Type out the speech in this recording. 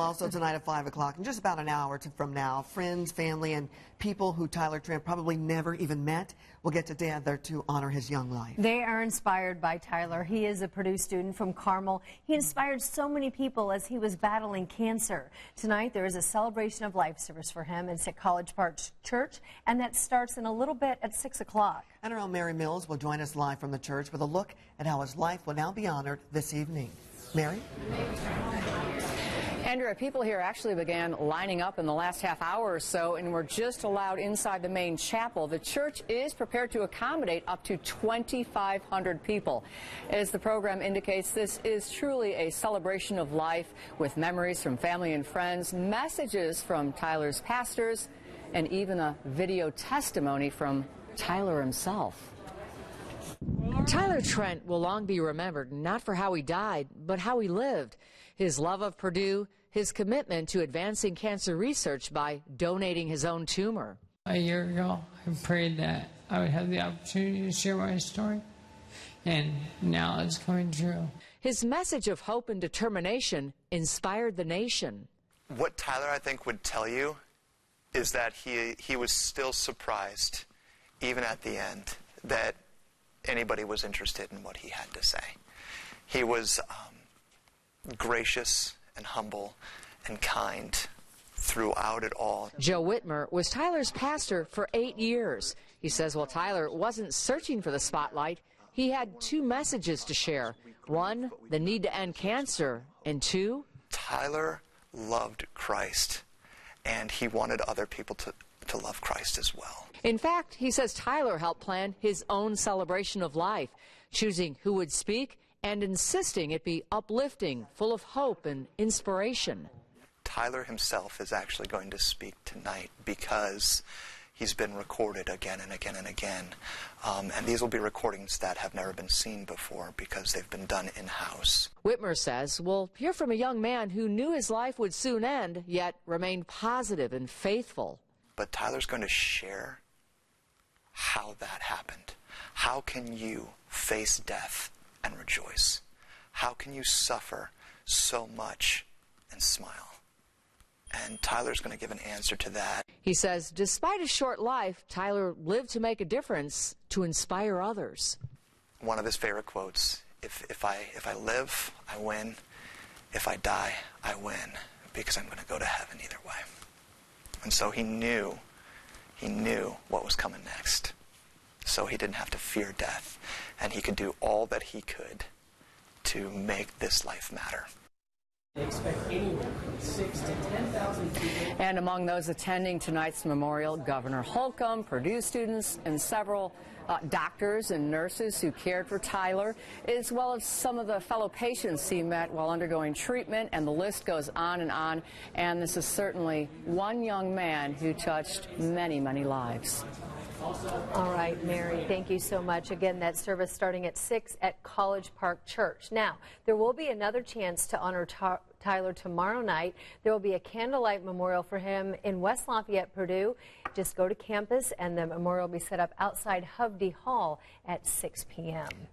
also tonight at 5 o'clock, in just about an hour from now, friends, family, and people who Tyler Trent probably never even met will get together to honor his young life. They are inspired by Tyler. He is a Purdue student from Carmel. He inspired so many people as he was battling cancer. Tonight, there is a celebration of life service for him. It's at College Park Church, and that starts in a little bit at 6 o'clock. And our own Mary Mills will join us live from the church with a look at how his life will now be honored this evening. Mary? Andrea, people here actually began lining up in the last half hour or so and were just allowed inside the main chapel. The church is prepared to accommodate up to 2,500 people. As the program indicates, this is truly a celebration of life with memories from family and friends, messages from Tyler's pastors, and even a video testimony from Tyler himself. Tyler Trent will long be remembered not for how he died, but how he lived. His love of Purdue, his commitment to advancing cancer research by donating his own tumor. A year ago, I prayed that I would have the opportunity to share my story, and now it's coming true. His message of hope and determination inspired the nation. What Tyler, I think, would tell you is that he was still surprised, even at the end, that anybody was interested in what he had to say. He was gracious and humble and kind throughout it all. Joe Whitmer was Tyler's pastor for 8 years. He says while Tyler wasn't searching for the spotlight, he had two messages to share. One, the need to end cancer, and two, Tyler loved Christ, and he wanted other people to love Christ as well. In fact, he says Tyler helped plan his own celebration of life, choosing who would speak and insisting it be uplifting, full of hope and inspiration. Tyler himself is actually going to speak tonight because he's been recorded again and again and again. And these will be recordings that have never been seen before because they've been done in-house. Whitmer says we'll hear from a young man who knew his life would soon end, yet remained positive and faithful. But Tyler's going to share how that happened. How can you face death and rejoice? How can you suffer so much and smile? And Tyler's going to give an answer to that. He says despite his short life, Tyler lived to make a difference, to inspire others. One of his favorite quotes, if I live, I win. If I die, I win, because I'm going to go to heaven either way. And so he knew what was coming next. So he didn't have to fear death, and he could do all that he could to make this life matter. They expect anywhere from 6,000 to 10,000 people. And among those attending tonight's memorial, Governor Holcomb, Purdue students, and several doctors and nurses who cared for Tyler, as well as some of the fellow patients he met while undergoing treatment, and the list goes on and on. And this is certainly one young man who touched many, many lives. All right, Mary, thank you so much. Again, that service starting at 6 at College Park Church. Now, there will be another chance to honor Tyler tomorrow night. There will be a candlelight memorial for him in West Lafayette, Purdue. Just go to campus, and the memorial will be set up outside Hovde Hall at 6 p.m.